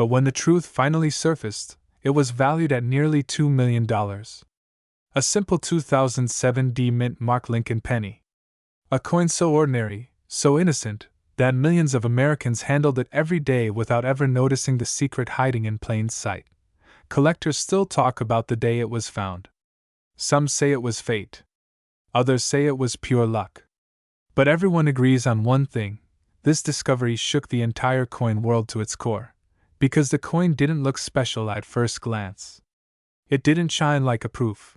But when the truth finally surfaced, it was valued at nearly $2 million. A simple 2007 D Mint Mark Lincoln penny. A coin so ordinary, so innocent, that millions of Americans handled it every day without ever noticing the secret hiding in plain sight. Collectors still talk about the day it was found. Some say it was fate. Others say it was pure luck. But everyone agrees on one thing: this discovery shook the entire coin world to its core, because the coin didn't look special at first glance. It didn't shine like a proof.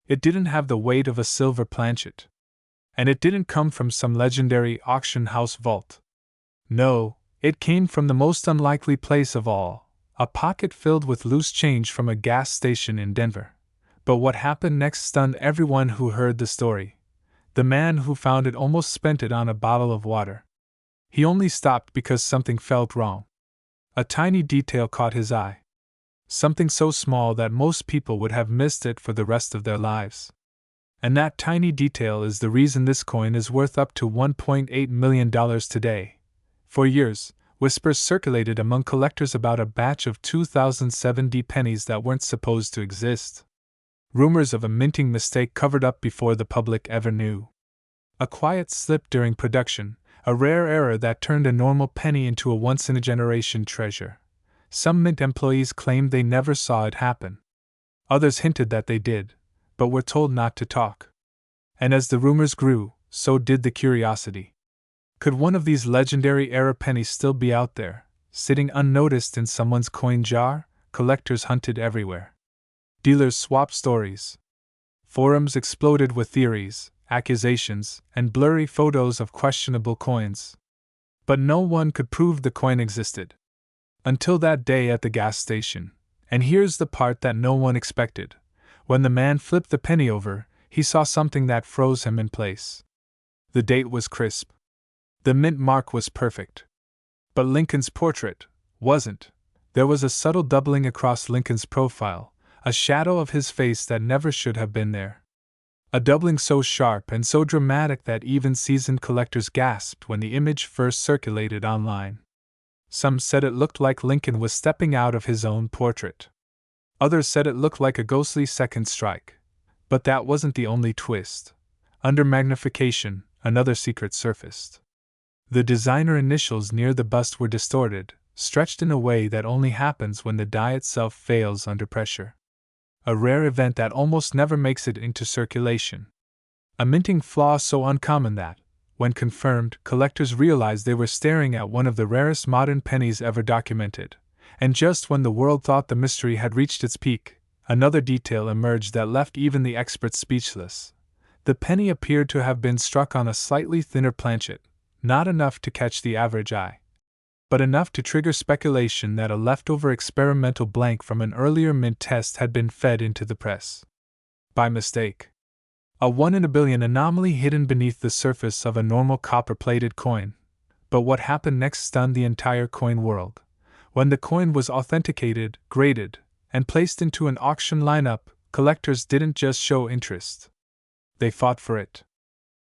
It didn't have the weight of a silver planchet. And it didn't come from some legendary auction house vault. No, it came from the most unlikely place of all, a pocket filled with loose change from a gas station in Denver. But what happened next stunned everyone who heard the story. The man who found it almost spent it on a bottle of water. He only stopped because something felt wrong. A tiny detail caught his eye. Something so small that most people would have missed it for the rest of their lives. And that tiny detail is the reason this coin is worth up to $1.8 million today. For years, whispers circulated among collectors about a batch of 2007 D pennies that weren't supposed to exist. Rumors of a minting mistake covered up before the public ever knew. A quiet slip during production, a rare error that turned a normal penny into a once-in-a-generation treasure. Some mint employees claimed they never saw it happen. Others hinted that they did, but were told not to talk. And as the rumors grew, so did the curiosity. Could one of these legendary era pennies still be out there, sitting unnoticed in someone's coin jar? Collectors hunted everywhere. Dealers swapped stories. Forums exploded with theories, accusations, and blurry photos of questionable coins. But no one could prove the coin existed. Until that day at the gas station. And here's the part that no one expected. When the man flipped the penny over, he saw something that froze him in place. The date was crisp. The mint mark was perfect. But Lincoln's portrait wasn't. There was a subtle doubling across Lincoln's profile, a shadow of his face that never should have been there. A doubling so sharp and so dramatic that even seasoned collectors gasped when the image first circulated online. Some said it looked like Lincoln was stepping out of his own portrait. Others said it looked like a ghostly second strike. But that wasn't the only twist. Under magnification, another secret surfaced. The designer initials near the bust were distorted, stretched in a way that only happens when the die itself fails under pressure. A rare event that almost never makes it into circulation. A minting flaw so uncommon that, when confirmed, collectors realized they were staring at one of the rarest modern pennies ever documented. And just when the world thought the mystery had reached its peak, another detail emerged that left even the experts speechless. The penny appeared to have been struck on a slightly thinner planchet, not enough to catch the average eye, but enough to trigger speculation that a leftover experimental blank from an earlier mint test had been fed into the press. By mistake. A 1 in a billion anomaly hidden beneath the surface of a normal copper-plated coin. But what happened next stunned the entire coin world. When the coin was authenticated, graded, and placed into an auction lineup, collectors didn't just show interest. They fought for it.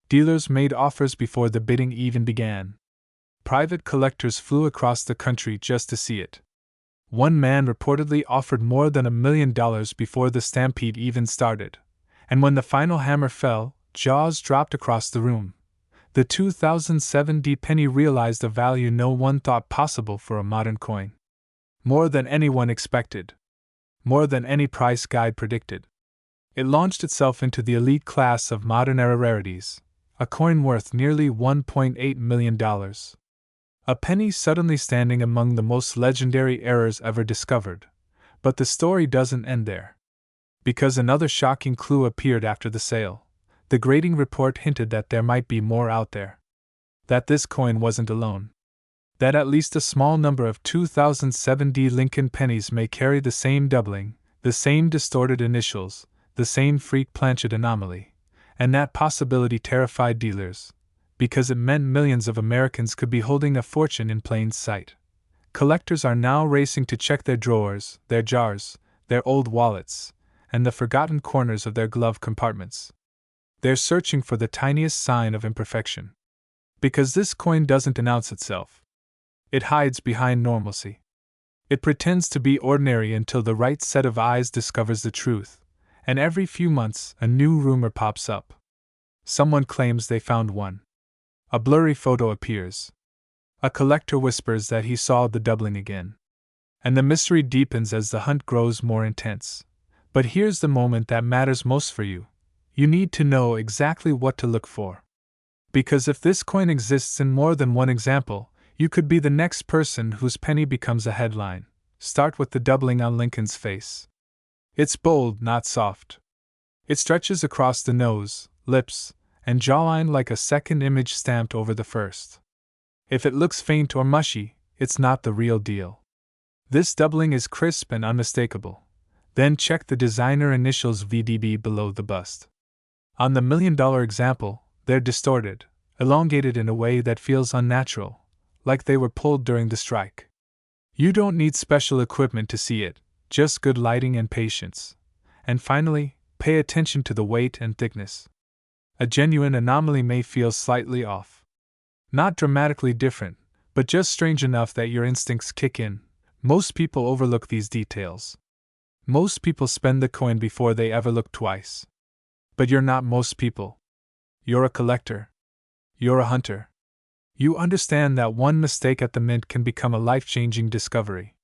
Dealers made offers before the bidding even began. Private collectors flew across the country just to see it. One man reportedly offered more than $1 million before the stampede even started. And when the final hammer fell, jaws dropped across the room. The 2007 D penny realized a value no one thought possible for a modern coin. More than anyone expected. More than any price guide predicted. It launched itself into the elite class of modern-era rarities, a coin worth nearly $1.8 million. A penny suddenly standing among the most legendary errors ever discovered. But the story doesn't end there. Because another shocking clue appeared after the sale. The grading report hinted that there might be more out there. That this coin wasn't alone. That at least a small number of 2007 D Lincoln pennies may carry the same doubling, the same distorted initials, the same freak planchet anomaly. And that possibility terrified dealers, because it meant millions of Americans could be holding a fortune in plain sight. Collectors are now racing to check their drawers, their jars, their old wallets, and the forgotten corners of their glove compartments. They're searching for the tiniest sign of imperfection. Because this coin doesn't announce itself. It hides behind normalcy. It pretends to be ordinary until the right set of eyes discovers the truth, and every few months a new rumor pops up. Someone claims they found one. A blurry photo appears. A collector whispers that he saw the doubling again. And the mystery deepens as the hunt grows more intense. But here's the moment that matters most for you. You need to know exactly what to look for. Because if this coin exists in more than one example, you could be the next person whose penny becomes a headline. Start with the doubling on Lincoln's face. It's bold, not soft. It stretches across the nose, lips, and jawline like a second image stamped over the first. If it looks faint or mushy, it's not the real deal. This doubling is crisp and unmistakable. Then check the designer initials VDB below the bust. On the $1 million example, they're distorted, elongated in a way that feels unnatural, like they were pulled during the strike. You don't need special equipment to see it, just good lighting and patience. And finally, pay attention to the weight and thickness. A genuine anomaly may feel slightly off. Not dramatically different, but just strange enough that your instincts kick in. Most people overlook these details. Most people spend the coin before they ever look twice. But you're not most people. You're a collector. You're a hunter. You understand that one mistake at the mint can become a life-changing discovery.